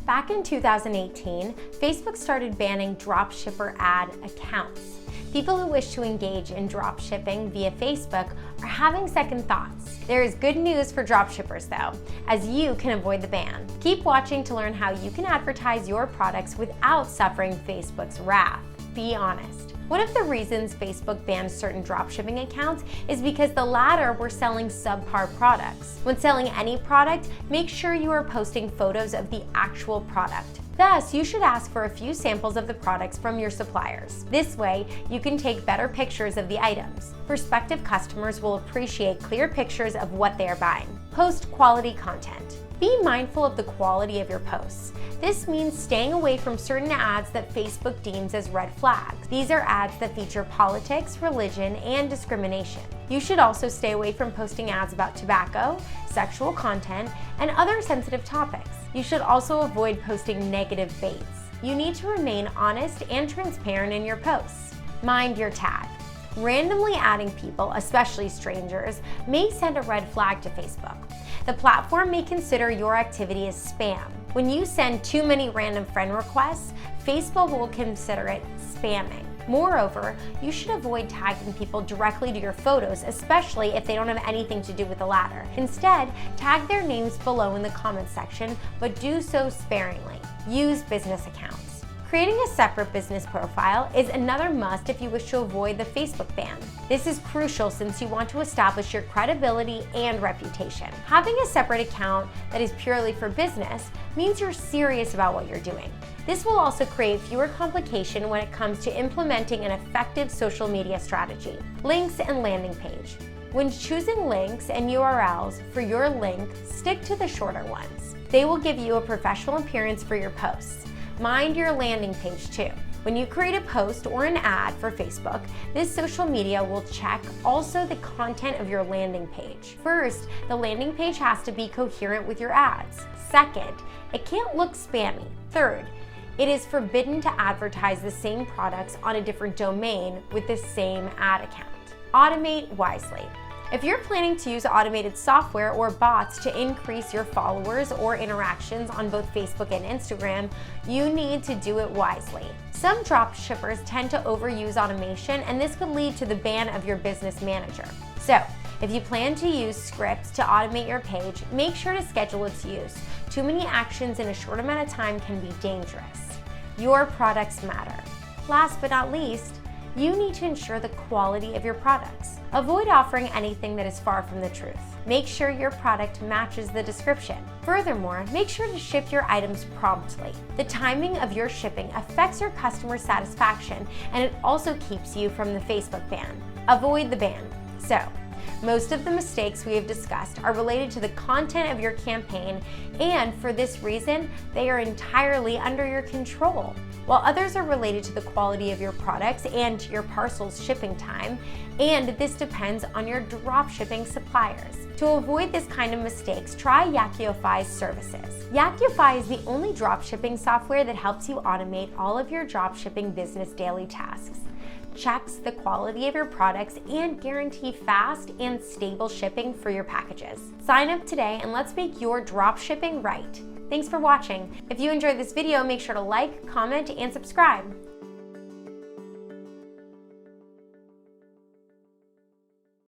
Back in 2018, Facebook started banning dropshipper ad accounts. People who wish to engage in dropshipping via Facebook are having second thoughts. There is good news for dropshippers though, as you can avoid the ban. Keep watching to learn how you can advertise your products without suffering Facebook's wrath. Be honest. One of the reasons Facebook banned certain dropshipping accounts is because the latter were selling subpar products. When selling any product, make sure you are posting photos of the actual product. Thus, you should ask for a few samples of the products from your suppliers. This way, you can take better pictures of the items. Prospective customers will appreciate clear pictures of what they are buying. Post quality content. Be mindful of the quality of your posts. This means staying away from certain ads that Facebook deems as red flags. These are ads that feature politics, religion, and discrimination. You should also stay away from posting ads about tobacco, sexual content, and other sensitive topics. You should also avoid posting negative baits. You need to remain honest and transparent in your posts. Mind your tag. Randomly adding people, especially strangers, may send a red flag to Facebook. The platform may consider your activity as spam. When you send too many random friend requests, Facebook will consider it spamming. Moreover, you should avoid tagging people directly to your photos, especially if they don't have anything to do with the latter. Instead, tag their names below in the comments section, but do so sparingly. Use business accounts. Creating a separate business profile is another must if you wish to avoid the Facebook ban. This is crucial since you want to establish your credibility and reputation. Having a separate account that is purely for business means you're serious about what you're doing. This will also create fewer complications when it comes to implementing an effective social media strategy. Links and landing page. When choosing links and URLs for your link, stick to the shorter ones. They will give you a professional appearance for your posts. Mind your landing page too. When you create a post or an ad for Facebook, this social media will check also the content of your landing page. First, the landing page has to be coherent with your ads. Second, it can't look spammy. Third, it is forbidden to advertise the same products on a different domain with the same ad account. Automate wisely. If you're planning to use automated software or bots to increase your followers or interactions on both Facebook and Instagram, you need to do it wisely. Some dropshippers tend to overuse automation, and this could lead to the ban of your business manager. So, if you plan to use scripts to automate your page, make sure to schedule its use. Too many actions in a short amount of time can be dangerous. Your products matter. Last but not least, you need to ensure the quality of your products. Avoid offering anything that is far from the truth. Make sure your product matches the description. Furthermore, make sure to ship your items promptly. The timing of your shipping affects your customer satisfaction, and it also keeps you from the Facebook ban. Avoid the ban. So, most of the mistakes we have discussed are related to the content of your campaign, and for this reason, they are entirely under your control. While others are related to the quality of your products and your parcel's shipping time, and this depends on your dropshipping suppliers. To avoid this kind of mistakes, try Yakify's services. Yakify is the only dropshipping software that helps you automate all of your dropshipping business daily tasks, checks the quality of your products, and guarantee fast and stable shipping for your packages. Sign up today and let's make your dropshipping right. Thanks for watching. If you enjoyed this video, make sure to like, comment, and subscribe.